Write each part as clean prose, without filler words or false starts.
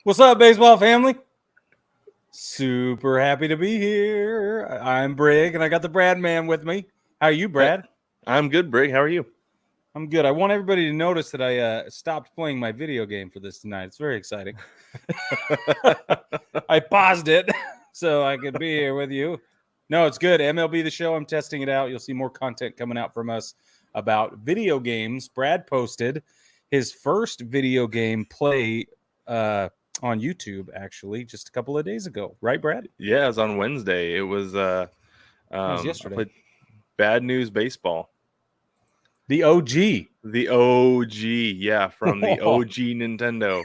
What's up, baseball family? Super happy to be here. I'm Brig, and I got the Brad man with me. How are you, Brad? I'm good, Brig. How are you? I'm good. I want everybody to notice that I stopped playing my video game for this tonight. It's very exciting. I paused it so I could be here with you. No, it's good. MLB The Show, I'm testing it out. You'll see more content coming out from us about video games. Brad posted his first video game play on YouTube, actually, just a couple of days ago. Right, Brad? Yeah, it was on Wednesday. It was yesterday. I played Bad News Baseball. The OG. The OG, yeah, from the OG Nintendo.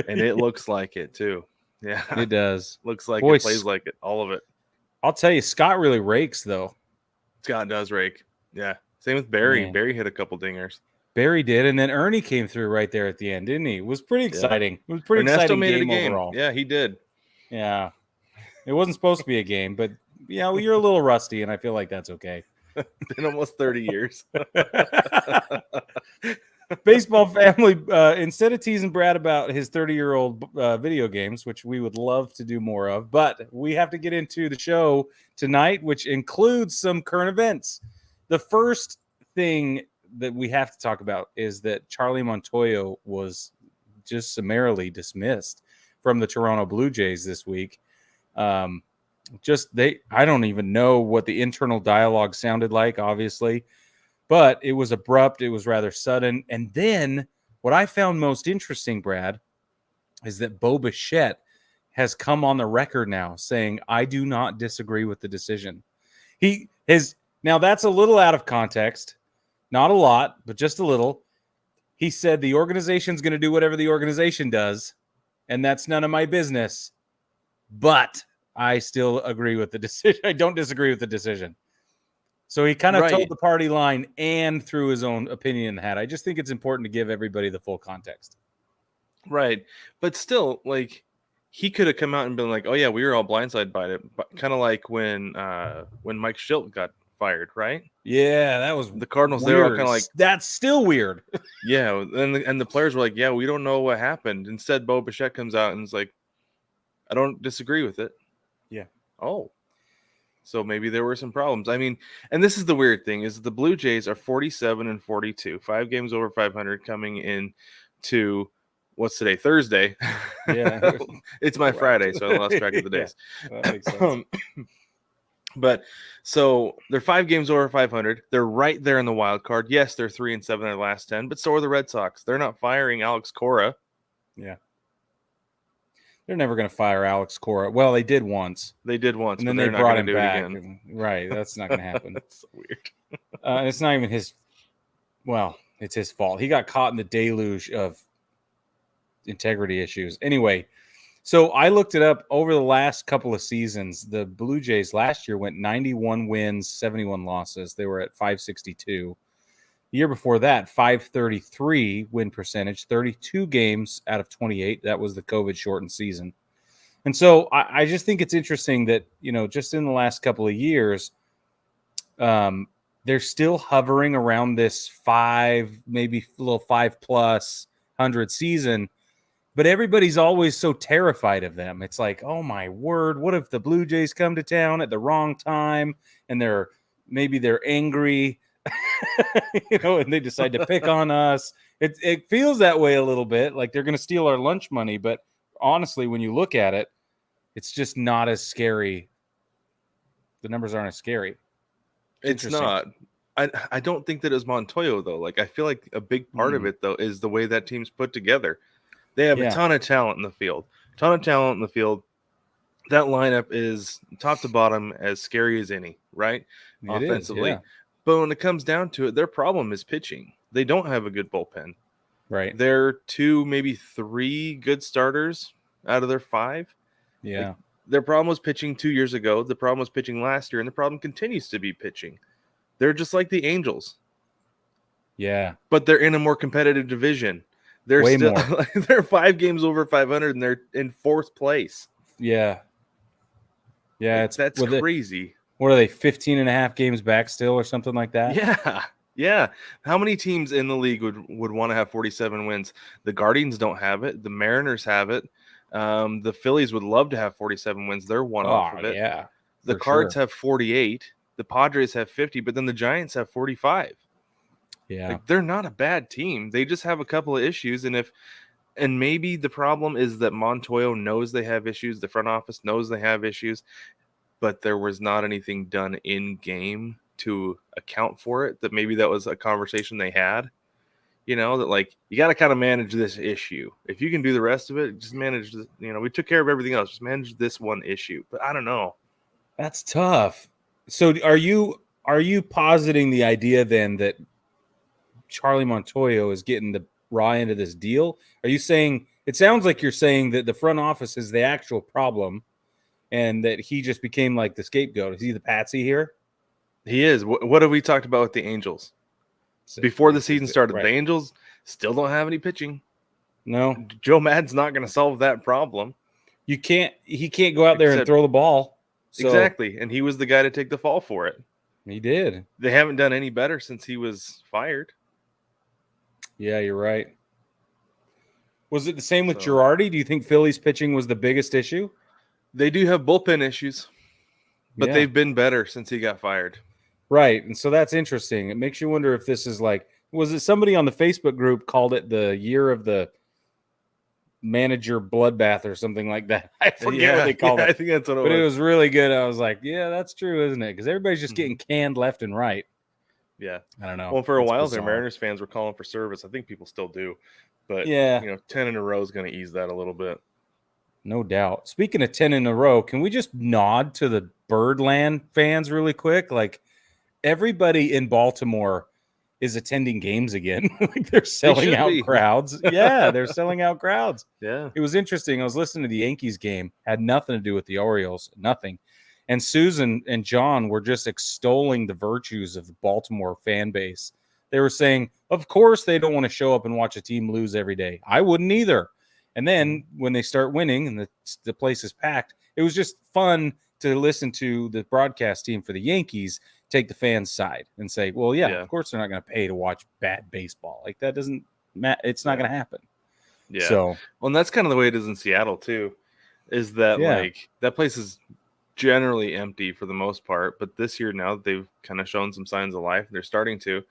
And it looks like it, too. Yeah. It does. Looks like it, plays like it, all of it. I'll tell you, Scott really rakes, though. Scott does rake. Yeah. Same with Barry. Man. Barry hit a couple dingers. Barry did, and then Ernie came through right there at the end, didn't he? It was pretty exciting. Yeah. It was pretty Ernesto exciting made game it a game overall. Yeah, he did. Yeah. It wasn't supposed to be a game, but yeah, well, you're a little rusty, and I feel like that's okay. Been almost 30 years. Baseball family, instead of teasing Brad about his 30-year-old video games, which we would love to do more of, but we have to get into the show tonight, which includes some current events. The first thing that we have to talk about is that Charlie Montoyo was just summarily dismissed from the Toronto Blue Jays this week. I don't even know what the internal dialogue sounded like, obviously, but it was abrupt. It was rather sudden. And then what I found most interesting, Brad, is that Bo Bichette has come on the record now saying, I do not disagree with the decision. Now that's a little out of context. Not a lot, but just a little. He said the organization's going to do whatever the organization does, and that's none of my business. But I still agree with the decision. I don't disagree with the decision. So he kind of told the party line and threw his own opinion in the hat. I just think it's important to give everybody the full context. Right. But still, like, he could have come out and been like, oh, yeah, we were all blindsided by it. But kind of like when Mike Schilt got fired, right? Yeah, that was the Cardinals. Weird. They were all kind of like, that's still weird. Yeah, and the players were like, yeah, we don't know what happened. Instead, Bo Bichette comes out and is like, I don't disagree with it. Yeah. Oh. So maybe there were some problems. I mean, and this is the weird thing, is the Blue Jays are 47-42, 5 games over 500 coming in to what's today? Thursday. Yeah. It's my Friday, so I lost track of the days. Yeah, that makes sense. But so they're 5 games over 500. They're right there in the wild card. Yes, they're 3-7 in their last 10, but so are the Red Sox. They're not firing Alex Cora. Yeah. They're never going to fire Alex Cora. Well, they did once. And then they brought him back. Right. That's not going to happen. That's so weird. It's not even his. Well, it's his fault. He got caught in the deluge of integrity issues. Anyway, so I looked it up over the last couple of seasons. The Blue Jays last year went 91 wins, 71 losses. They were at 562. The year before that, 533 win percentage, 32 games out of 28. That was the COVID-shortened season. And so I just think it's interesting that, just in the last couple of years, they're still hovering around this 5, maybe a little 5+ 100 season. But everybody's always so terrified of them. It's like, oh, my word, what if the Blue Jays come to town at the wrong time and they're angry? And they decide to pick on us. It feels that way a little bit, like they're going to steal our lunch money. But honestly, when you look at it, it's just not as scary. The numbers aren't as scary. It's not. I don't think that it was Montoyo, though. Like, I feel like a big part of it, though, is the way that team's put together. They have a Yeah. ton of talent in the field. That lineup is top to bottom as scary as any, right? It is. Offensively. Yeah. But when it comes down to it, their problem is pitching. They don't have a good bullpen. Right. They're 2, maybe 3 good starters out of their 5. Yeah. Like, their problem was pitching 2 years ago. The problem was pitching last year, and the problem continues to be pitching. They're just like the Angels, Yeah. but they're in a more competitive division. They're Way still more. they're 5 games over 500, and they're in 4th place. Yeah. Yeah. Like, that's crazy. What are they, 15 and a half games back still or something like that? Yeah. Yeah. How many teams in the league would want to have 47 wins? The Guardians don't have it. The Mariners have it. The Phillies would love to have 47 wins. They're one off of it. Yeah. The Cards have 48. The Padres have 50, but then the Giants have 45. Yeah. Like, they're not a bad team. They just have a couple of issues. And maybe the problem is that Montoyo knows they have issues. The front office knows they have issues, but there was not anything done in game to account for it. That maybe that was a conversation they had, that like, you got to kind of manage this issue. If you can do the rest of it, just manage this. We took care of everything else. Just manage this one issue. But I don't know. That's tough. So are you positing the idea then that Charlie Montoyo is getting the raw end of this deal? Are you saying, it sounds like you're saying that the front office is the actual problem and that he just became like the scapegoat? Is he the patsy here? He is. What have we talked about with the Angels? Before the season started, right. The Angels still don't have any pitching. No. Joe Maddon's not going to solve that problem. He can't go out there and throw the ball. So, exactly. And he was the guy to take the fall for it. He did. They haven't done any better since he was fired. Yeah, you're right. Was it the same with Girardi? Do you think Philly's pitching was the biggest issue? They do have bullpen issues, but they've been better since he got fired. Right. And so that's interesting. It makes you wonder if this is like, was it somebody on the Facebook group called it the year of the manager bloodbath or something like that? I forget what they called it. I think that's what it was. But it was really good. I was like, yeah, that's true, isn't it? Because everybody's just getting canned left and right. Yeah. I don't know. Well, for a while there, Mariners fans were calling for service. I think people still do. But, 10 in a row is going to ease that a little bit. No doubt. Speaking of 10 in a row, can we just nod to the Birdland fans really quick? Like, everybody in Baltimore is attending games again. Like, they're selling out crowds. Yeah, they're selling out crowds. Yeah. It was interesting. I was listening to the Yankees game. Had nothing to do with the Orioles. Nothing. And Susan and John were just extolling the virtues of the Baltimore fan base. They were saying, of course, they don't want to show up and watch a team lose every day. I wouldn't either. And then when they start winning and the place is packed, it was just fun to listen to the broadcast team for the Yankees take the fans' side and say, well, yeah, of course they're not going to pay to watch bad baseball. Like, that doesn't matter. It's not going to happen. Yeah. So, well, and that's kind of the way it is in Seattle too, is that like that place is generally empty for the most part. But this year now they've kind of shown some signs of life. They're starting to.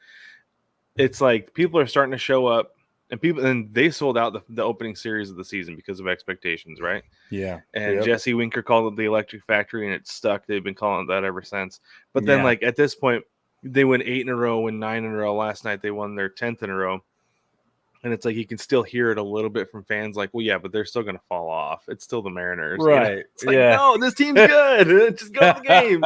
It's like people are starting to show up. And they sold out the opening series of the season because of expectations, right? Yeah. And Jesse Winker called it the Electric Factory, and it stuck. They've been calling it that ever since. But then, like, at this point, they win 8 in a row, win 9 in a row. Last night, they won their 10th in a row. And it's like you can still hear it a little bit from fans, like, well, yeah, but they're still going to fall off. It's still the Mariners. Right. It's like, no, this team's good. Just go to the games.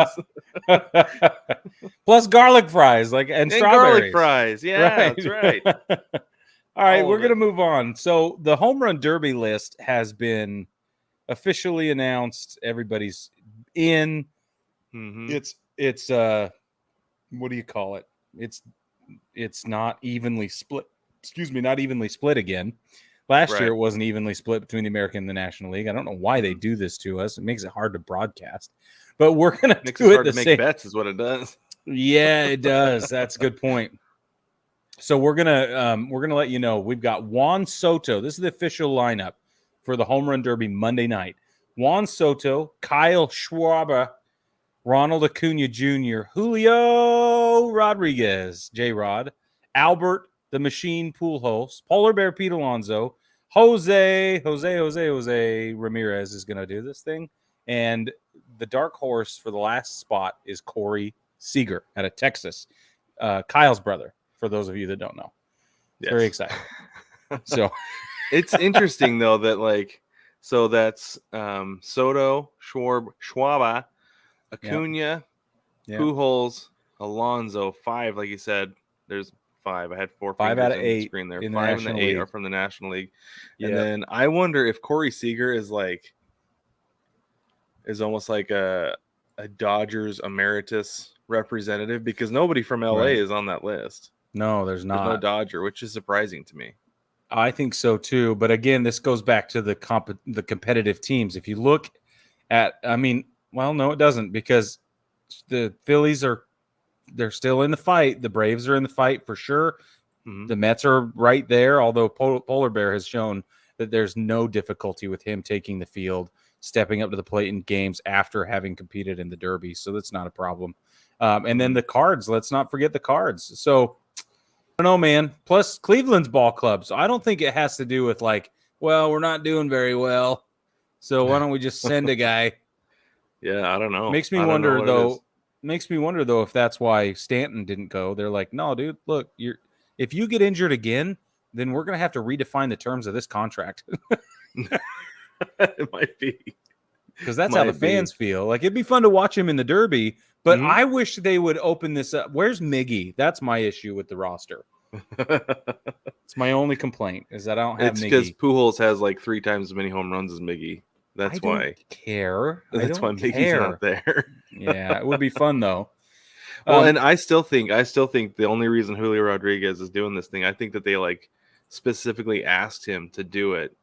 Plus garlic fries, and strawberries. Garlic fries. Yeah, that's right. All right, we're going to move on. So the home run derby list has been officially announced. Everybody's in. Mm-hmm. It's what do you call it? It's not evenly split. Excuse me, not evenly split again. Last year it wasn't evenly split between the American and the National League. I don't know why they do this to us. It makes it hard to broadcast. But we're going to do it the same. Make bets is what it does. Yeah, it does. That's a good point. So we're gonna let you know we've got Juan Soto. This is the official lineup for the home run derby Monday night. Juan Soto, Kyle Schwarber, Ronald Acuna Jr., Julio Rodriguez, J-Rod, Albert the Machine Pujols, Polar Bear Pete Alonso, Jose Ramirez is gonna do this thing, and the dark horse for the last spot is Corey Seager out of Texas, Kyle's brother. For those of you that don't know, very excited. So It's interesting though that like so that's Soto, Schwaba, Yep. Acuna, Yep. Pujols, Alonso, 5, like you said. There's 5. I had 4 5 out fingers of in the 8 screen there. in the 5 and the National 8 are League. from the National League. And Yep. then I wonder if Corey Seager is almost like a Dodgers emeritus representative because nobody from LA Right. is on that list. No, there's There's no not. Dodger, which is surprising to me. I think so too. But again, this goes back to the competitive teams. If you look at, I mean, well, no, it doesn't, because the Phillies they're still in the fight. The Braves are in the fight for sure. Mhm. The Mets are right there, although Polar Bear has shown that there's no difficulty with him taking the field, stepping up to the plate in games after having competed in the Derby. So that's not a problem. And then the Cards, let's not forget the Cards. So I don't know, man. Plus Cleveland's ball club. So I don't think it has to do with like, well, we're not doing very well, so why don't we just send a guy? Yeah, I don't know. Makes me I don't know wonder what it is. though. Makes me wonder though if that's why Stanton didn't go. They're like, no, dude, look, if you get injured again, then we're gonna have to redefine the terms of this contract. It might be. Because that's how the fans feel. Like, it'd be fun to watch him in the Derby, but I wish they would open this up. Where's Miggy? That's my issue with the roster. It's my only complaint is that I don't have It's because Miggy. Pujols has like 3 times as many home runs as Miggy. That's why. Don't care. That's why Miggy's not there. Yeah, it would be fun though. Well, and I still think the only reason Julio Rodriguez is doing this thing, I think that they like specifically asked him to do it.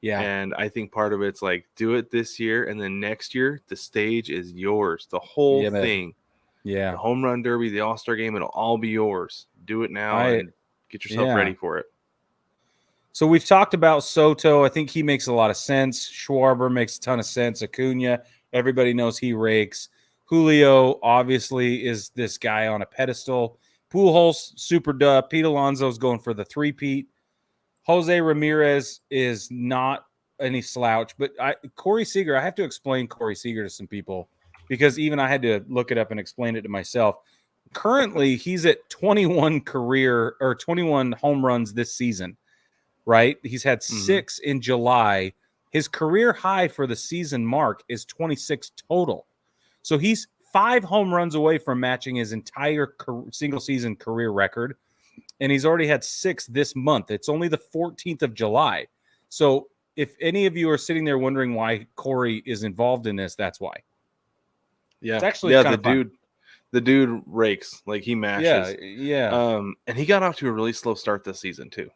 Yeah. And I think part of it's like, do it this year, and then next year the stage is yours. The whole thing. Yeah. The home run derby, the All-Star game, it'll all be yours. Do it now and get yourself ready for it. So we've talked about Soto. I think he makes a lot of sense. Schwarber makes a ton of sense. Acuna, everybody knows he rakes. Julio obviously is this guy on a pedestal. Pujols, super dub. Pete Alonso's going for the three-peat. Jose Ramirez is not any slouch, but Corey Seager, I have to explain Corey Seager to some people because even I had to look it up and explain it to myself. Currently, he's at 21 home runs this season, right? He's had 6 in July. His career high for the season mark is 26 total. So he's 5 home runs away from matching his entire single season career record. And he's already had 6 this month. It's only the 14th of July. So if any of you are sitting there wondering why Corey is involved in this, that's why. Yeah. It's actually kind of fun. The dude rakes, like he mashes. Yeah. And he got off to a really slow start this season too.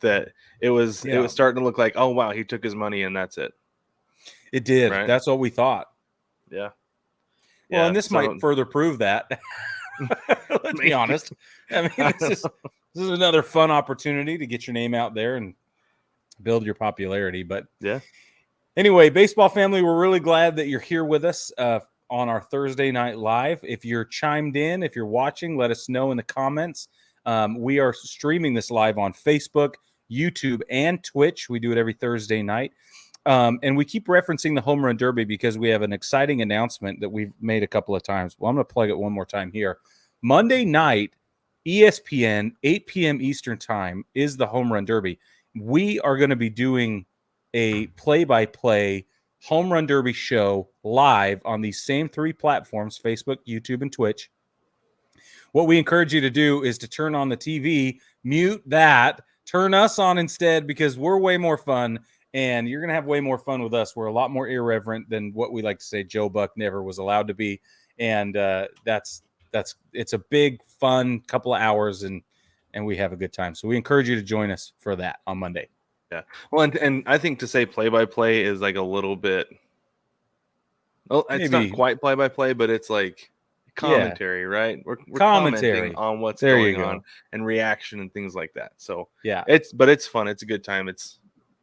That it was starting to look like, oh wow, he took his money and that's it. It did. Right? That's what we thought. Yeah. Well, and this might further prove that. Let's be honest. I mean, this is another fun opportunity to get your name out there and build your popularity. But yeah. Anyway, baseball family, we're really glad that you're here with us on our Thursday night live. If you're chimed in, if you're watching, let us know in the comments. We are streaming this live on Facebook, YouTube, and Twitch. We do it every Thursday night. And we keep referencing the Home Run Derby because we have an exciting announcement that we've made a couple of times. Well, I'm going to plug it one more time here. Monday night, ESPN, 8 p.m. Eastern time, is the Home Run Derby. We are going to be doing a play-by-play Home Run Derby show live on these same 3 platforms, Facebook, YouTube, and Twitch. What we encourage you to do is to turn on the TV, mute that, turn us on instead because we're way more fun. And you're going to have way more fun with us. We're a lot more irreverent than what we like to say Joe Buck never was allowed to be. And it's a big, fun couple of hours, and we have a good time. So we encourage you to join us for that on Monday. Yeah. Well, and I think to say play-by-play is like a little bit, well, it's not quite play-by-play, but it's like commentary, right? We're commenting on what's going on and reaction and things like that. So yeah, it's fun. It's a good time. It's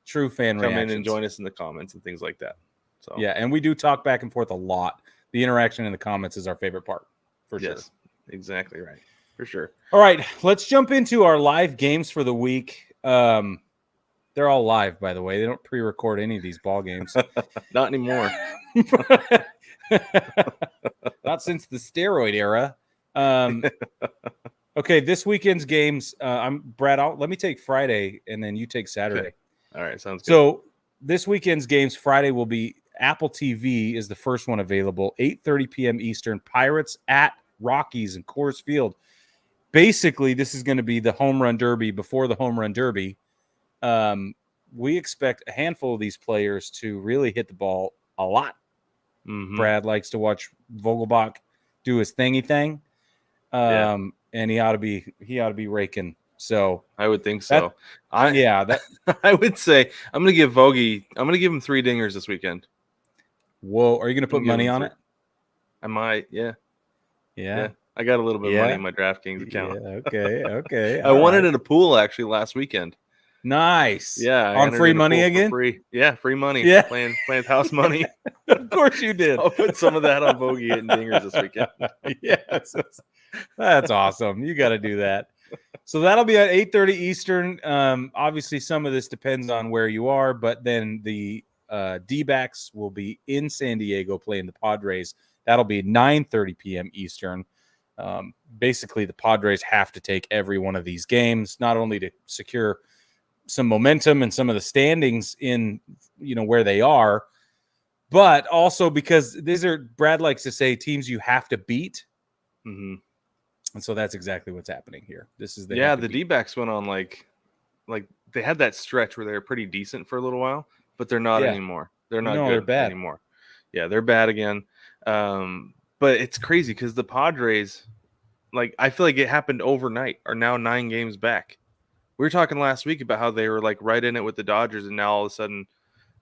true fan come reactions. in and join us in the comments and things like that. So yeah, and we do talk back and forth a lot. The interaction in the comments is our favorite part, for sure. Exactly right, for sure. All right, let's jump into our live games for the week. They're all live, by the way. They don't pre-record any of these ball games. Not anymore. Not since the steroid era. Okay, this weekend's games. I'm Brad. Let me take Friday, and then you take Saturday. All right, sounds good. So this weekend's games, Friday will be Apple TV is the first one available, 8:30 p.m. Eastern. Pirates at Rockies in Coors Field. Basically, this is going to be the home run derby before the home run derby. We expect a handful of these players to really hit the ball a lot. Mm-hmm. Brad likes to watch Vogelbach do his thingy thing, and he ought to be raking. So I would think so. That I would say I'm going to give Vogie. I'm going to give him 3 dingers this weekend. Whoa, are you going to put money on it? I might. Yeah. Yeah. I got a little bit of money in my DraftKings account. Yeah, okay. I won it in a pool actually last weekend. Nice. Yeah. On free money again? Free. Yeah, free money. Yeah. Playing house money. Of course you did. So I'll put some of that on Vogie hitting dingers this weekend. Yes. That's awesome. You got to do that. So that'll be at 8:30 Eastern. Obviously, some of this depends on where you are, but then the D-backs will be in San Diego playing the Padres. That'll be 9:30 p.m. Eastern. Basically, the Padres have to take every one of these games, not only to secure some momentum and some of the standings in, where they are, but also because these are, Brad likes to say, teams you have to beat. Mm-hmm. And so that's exactly what's happening here. This is the D-backs went on like they had that stretch where they were pretty decent for a little while, but they're not anymore. They're not good they're bad anymore. Yeah, they're bad again. But it's crazy because the Padres, I feel like it happened overnight, are now 9 games back. We were talking last week about how they were right in it with the Dodgers, and now all of a sudden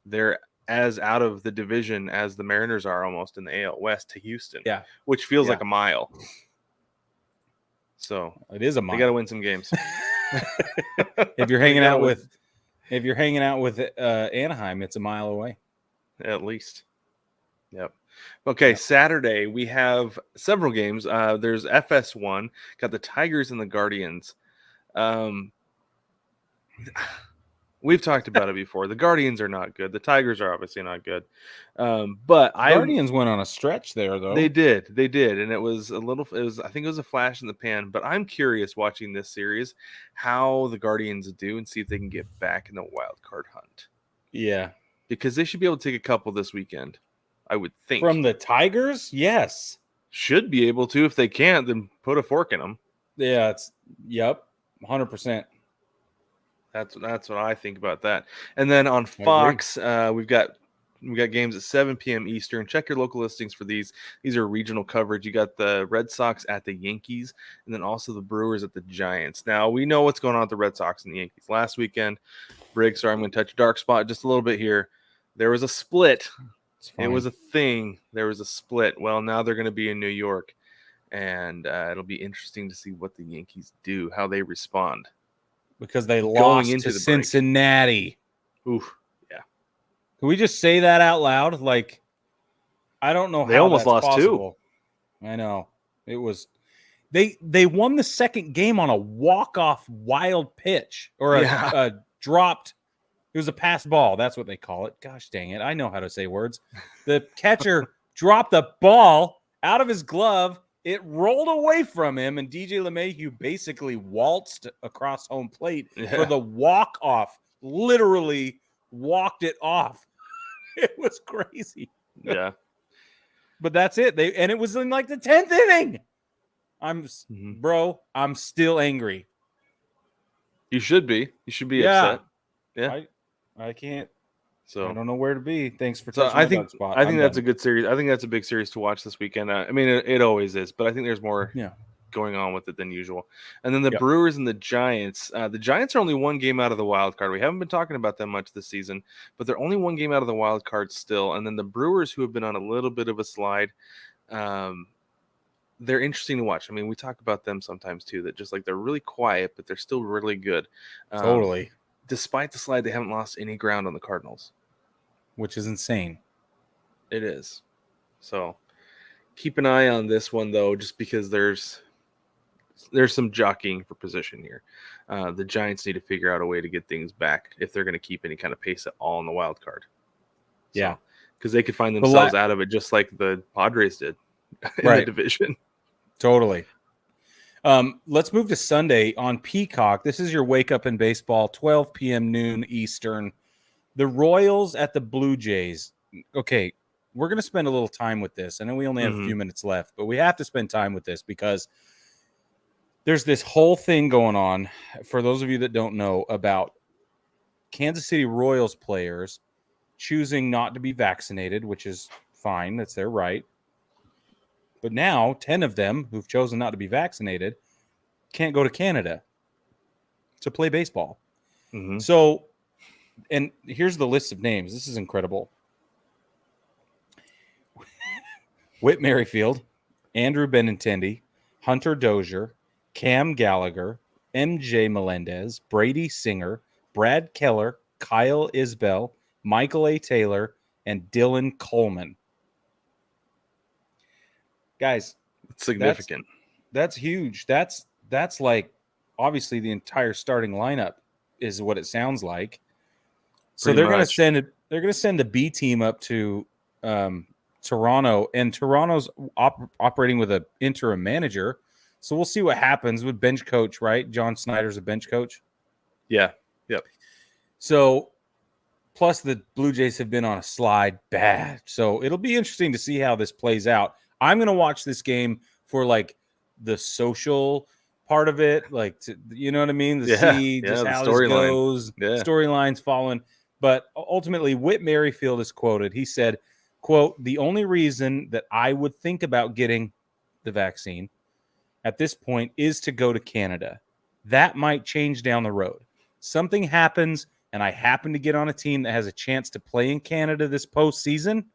they're as out of the division as the Mariners are almost in the AL West to Houston. Yeah, which feels like a mile. So it is a mile. They got to win some games. If you're hanging out with Anaheim, it's a mile away. At least. Yep. Okay, Saturday we have several games. There's FS1, got the Tigers and the Guardians. We've talked about it before. The Guardians are not good. The Tigers are obviously not good. But Guardians went on a stretch there, though. They did, and it was I think it was a flash in the pan. But I'm curious watching this series how the Guardians do and see if they can get back in the wild card hunt. Yeah, because they should be able to take a couple this weekend, I would think. From the Tigers, yes, should be able to. If they can't, then put a fork in them. Yeah, 100%. That's what I think about that. And then on Fox, we've got games at 7 p.m. Eastern. Check your local listings for these. These are regional coverage. You got the Red Sox at the Yankees, and then also the Brewers at the Giants. Now, we know what's going on with the Red Sox and the Yankees. Last weekend, Brig, sorry, I'm going to touch a dark spot just a little bit here. There was a split. It was a thing. There was a split. Well, now they're going to be in New York, and it'll be interesting to see what the Yankees do, how they respond. Because they lost to Cincinnati. Oof. Yeah. Can we just say that out loud? I don't know how they almost lost possible. 2. I know. It was they won the second game on a walk-off wild pitch or a dropped. It was a pass ball. That's what they call it. Gosh dang it. I know how to say words. The catcher dropped the ball out of his glove. It rolled away from him, and DJ LeMahieu basically waltzed across home plate for the walk-off. Literally walked it off. It was crazy. Yeah. But that's it. And it was in the 10th inning. I'm still angry. You should be. You should be upset. Yeah. I can't. So I don't know where to be. Thanks for touching I think that's a good series. I think that's a big series to watch this weekend. I mean, it always is, but I think there's more going on with it than usual. And then the Brewers and the Giants. The Giants are only 1 game out of the wild card. We haven't been talking about them much this season, but they're only 1 game out of the wild card still. And then the Brewers, who have been on a little bit of a slide, they're interesting to watch. I mean, we talk about them sometimes too, that just they're really quiet, but they're still really good. Totally. Despite the slide, they haven't lost any ground on the Cardinals, which is insane. It is. So keep an eye on this one, though, just because there's some jockeying for position here. The Giants need to figure out a way to get things back if they're going to keep any kind of pace at all in the wild card. Yeah. Because they could find themselves out of it just like the Padres did in the division. Totally. Let's move to Sunday on Peacock. This is your wake up in baseball, 12 p.m. noon Eastern. The Royals at the Blue Jays. Okay, we're going to spend a little time with this. I know we only have a few minutes left, but we have to spend time with this because there's this whole thing going on, for those of you that don't know, about Kansas City Royals players choosing not to be vaccinated, which is fine. That's their right. But now 10 of them who've chosen not to be vaccinated can't go to Canada to play baseball. Mm-hmm. So, and here's the list of names. This is incredible. Whit Merrifield, Andrew Benintendi, Hunter Dozier, Cam Gallagher, MJ Melendez, Brady Singer, Brad Keller, Kyle Isbell, Michael A. Taylor, and Dylan Coleman. Guys, it's significant. That's huge. That's like obviously the entire starting lineup is what it sounds like. So they're going to send the B team up to Toronto, and Toronto's operating with an interim manager. So we'll see what happens with bench coach, right? John Snyder's a bench coach. Yeah. Yep. So plus the Blue Jays have been on a slide bad. So it'll be interesting to see how this plays out. I'm going to watch this game for like the social part of it, like you know what I mean? See just how this goes, storylines following. But ultimately, Whit Merrifield is quoted. He said, quote, "The only reason that I would think about getting the vaccine at this point is to go to Canada. That might change down the road. Something happens and I happen to get on a team that has a chance to play in Canada this postseason,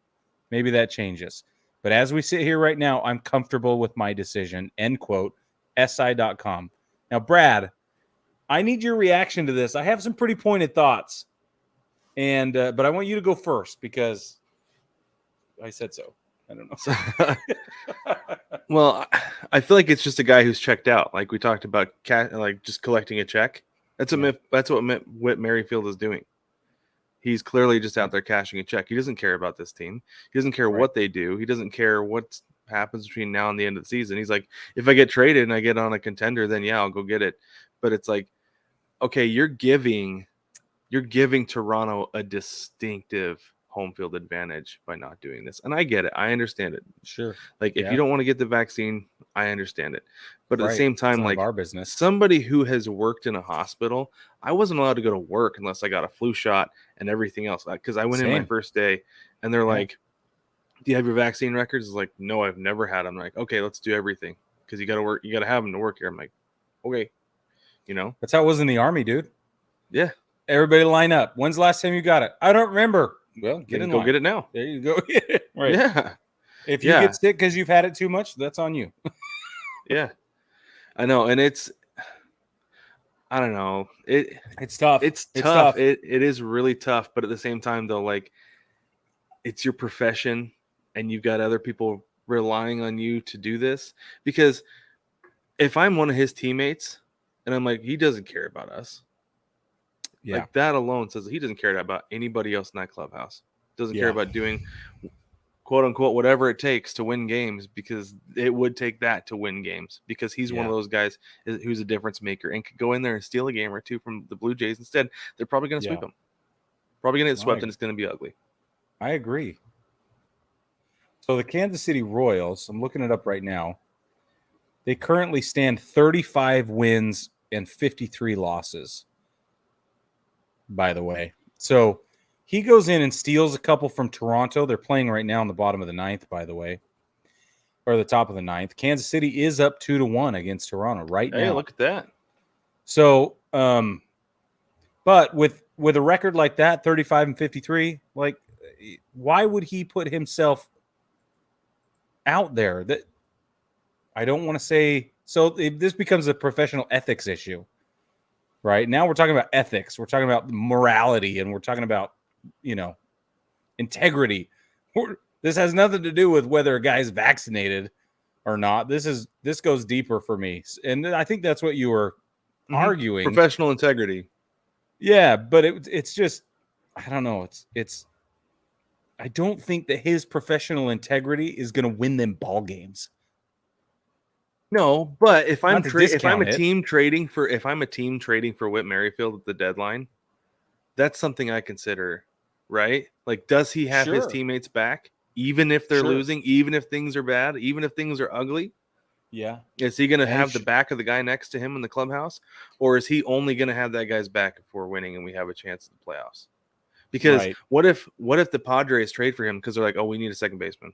maybe that changes. But as we sit here right now, I'm comfortable with my decision," end quote, SI.com. Now, Brad, I need your reaction to this. I have some pretty pointed thoughts, and but I want you to go first because I said so. I don't know. Well, I feel like it's just a guy who's checked out. Like we talked about, like just collecting a check. That's what Whit Merrifield is doing. He's clearly just out there cashing a check. He doesn't care about this team. He doesn't care what they do. He doesn't care what happens between now and the end of the season. He's like, if I get traded and I get on a contender, then yeah, I'll go get it. But it's like, okay, you're giving Toronto a distinctive home field advantage by not doing this. And I get it. I understand it. Sure. Like if you don't want to get the vaccine, I understand it. But at the same time, it's like our business. Somebody who has worked in a hospital, I wasn't allowed to go to work unless I got a flu shot and everything else. Because I went in my first day and they're like, "Do you have your vaccine records?" It's like, "No, I've never had them." I'm like, "Okay, let's do everything because you got to work. You got to have them to work here." I'm like, "Okay." You know, that's how it was in the Army, dude. Yeah. Everybody line up. When's the last time you got it? I don't remember. Well, get it now. There you go. Right. Yeah. If you get sick because you've had it too much, that's on you. Yeah. I know. And I don't know. It's tough. It's tough. It is really tough. But at the same time, though, like it's your profession and you've got other people relying on you to do this. Because if I'm one of his teammates and I'm like, he doesn't care about us. Yeah. Like that alone says he doesn't care about anybody else in that clubhouse. Doesn't care about doing quote unquote whatever it takes to win games, because it would take that to win games, because he's one of those guys who's a difference maker and could go in there and steal a game or two from the Blue Jays. Instead, they're probably going to sweep them. Probably going to get swept, and it's going to be ugly. I agree. So the Kansas City Royals, I'm looking it up right now. They currently stand 35 wins and 53 losses, by the way. So he goes in and steals a couple from Toronto. They're playing right now in the bottom of the ninth, by the way, or the top of the ninth. Kansas City is up 2-1 against Toronto right now. Hey, look at that. So, but with a record like that, 35 and 53, like, why would he put himself out there? That I don't want to say. So this becomes a professional ethics issue, right? Now we're talking about ethics. We're talking about morality, and we're talking about, integrity. This has nothing to do with whether a guy's vaccinated or not. This goes deeper for me. And I think that's what you were arguing. Professional integrity. Yeah, but it's just, I don't know. It's I don't think that his professional integrity is going to win them ball games. No, but if I'm Not to if I'm discount a it. team trading for Whit Merrifield at the deadline, that's something I consider, right? Like, does he have his Sure. teammates back, even if they're Sure. losing, even if things are bad, even if things are ugly? Yeah. Is he going to And he have the back of the guy next to him in the clubhouse, or is he only going to have that guy's back if we're winning and we have a chance at the playoffs? Because Right. what if the Padres trade for him because they're like, oh, we need a second baseman,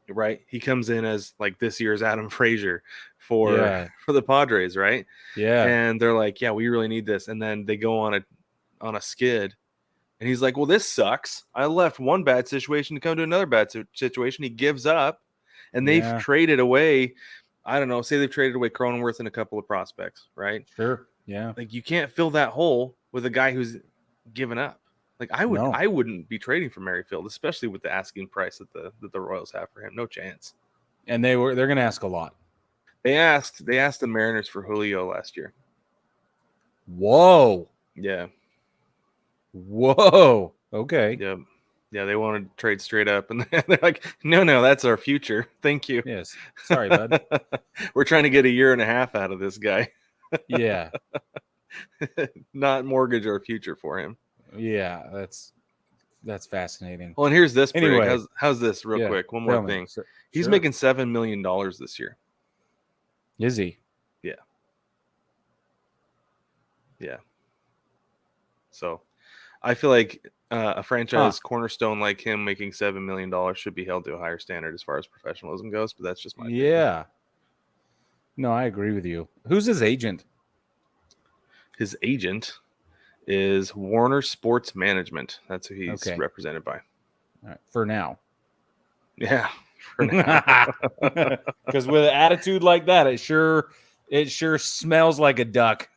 right? He comes in as like this year's Adam Frazier for Yeah. the Padres, right? Yeah. And they're like, yeah, we really need this, and then they go on a skid, and he's like, well, this sucks. I left one bad situation to come to another bad situation. He gives up, and they've Yeah. traded away. I don't know. Say they've traded away Cronenworth and a couple of prospects, right? Sure. Yeah. Like, you can't fill that hole with a guy who's given up. Like, I No. wouldn't be trading for Merrifield, especially with the asking price that the Royals have for him. No chance. And they're going to ask a lot. They asked the Mariners for Julio last year. Whoa. Yeah. Whoa. Okay. Yeah. Yeah, they wanted to trade straight up, and they're like, no, that's our future. Thank you. Yes. Sorry, bud. We're trying to get a year and a half out of this guy. Yeah. Not mortgage our future for him. Yeah. That's fascinating. Well, and here's this. Anyway. Brig. How's this real quick? One more thing. He's making $7 million this year. Is he? Yeah. Yeah. So I feel like a franchise cornerstone like him making $7 million should be held to a higher standard as far as professionalism goes, but that's just my opinion. Yeah. No, I agree with you. Who's his agent? His agent is Warner Sports Management. That's who he's represented by. All right, for now. Yeah. For now. Because with an attitude like that, it sure smells like a duck.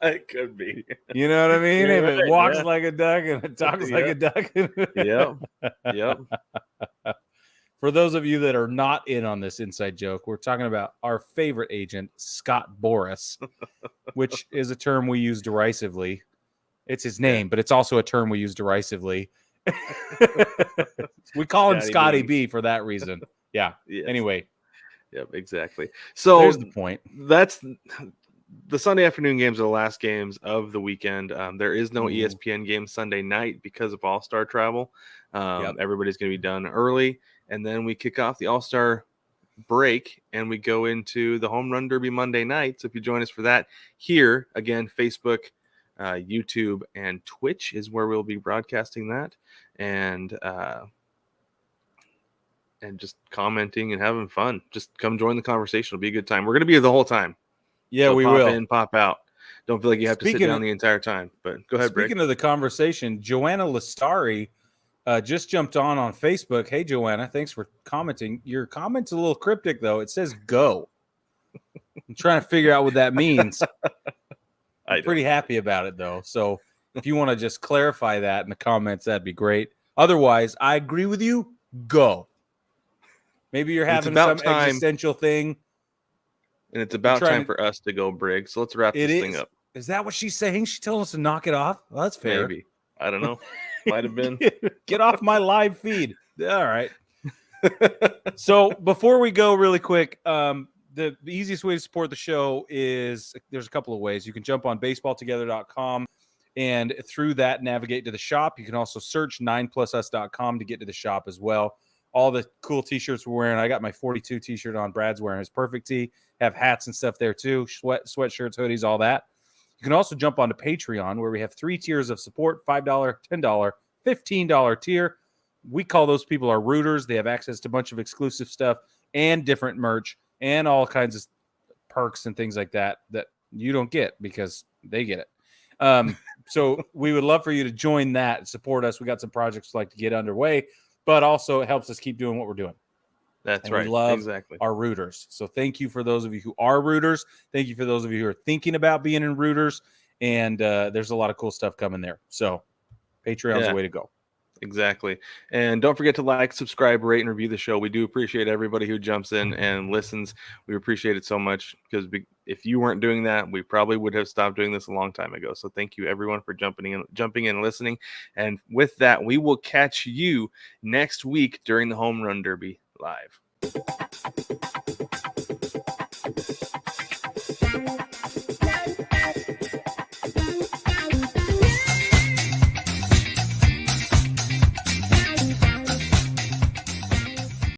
It could be. You know what I mean? You're if it walks like a duck and it talks like a duck. Yep. For those of you that are not in on this inside joke, we're talking about our favorite agent, Scott Boras, which is a term we use derisively. It's his name, but it's also a term we use derisively. We call him Scotty B for that reason. Yeah. Yes. Anyway. Yep, exactly. So there's the point. That's the Sunday afternoon games are the last games of the weekend. There is no ESPN game Sunday night because of All-Star travel. Everybody's going to be done early, and then we kick off the All-Star break, and we go into the Home Run Derby Monday night. So if you join us for that, here again, Facebook, YouTube, and Twitch is where we'll be broadcasting that, and just commenting and having fun. Just come join the conversation. It'll be a good time. We're going to be here the whole time. Yeah, so we pop will. in, pop out. Don't feel like you have to sit down the entire time. But go ahead, Brig. Speaking of the conversation, Joanna Lestari just jumped on Facebook. Hey, Joanna, thanks for commenting. Your comment's a little cryptic, though. It says go. I'm trying to figure out what that means. I'm pretty happy about it, though. So if you want to just clarify that in the comments, that'd be great. Otherwise, I agree with you. Go. Maybe you're having some existential thing. And it's about time for us to go, Brig. So let's wrap this thing up. Is that what she's saying? She's telling us to knock it off? Well, that's fair. Maybe. I don't know. Might have been. Get off my live feed. All right. So before we go really quick, the easiest way to support the show is there's a couple of ways. You can jump on baseballtogether.com and through that navigate to the shop. You can also search 9plusus.com to get to the shop as well. All the cool t-shirts we're wearing. I got my 42 t-shirt on. Brad's wearing his perfect tee. Have hats and stuff there too. Sweatshirts, hoodies, all that. You can also jump onto Patreon where we have 3 tiers of support, $5, $10, $15 tier. We call those people our rooters. They have access to a bunch of exclusive stuff and different merch and all kinds of perks and things like that you don't get because they get it. So we would love for you to join that and support us. We got some projects like to get underway, but also it helps us keep doing what we're doing. That's right. We love our rooters. So thank you for those of you who are rooters. Thank you for those of you who are thinking about being in rooters. And there's a lot of cool stuff coming there. So Patreon's the way to go. Exactly. And don't forget to like, subscribe, rate, and review the show. We do appreciate everybody who jumps in and listens. We appreciate it so much because if you weren't doing that, we probably would have stopped doing this a long time ago. So thank you, everyone, for jumping in and listening. And with that, we will catch you next week during the Home Run Derby live.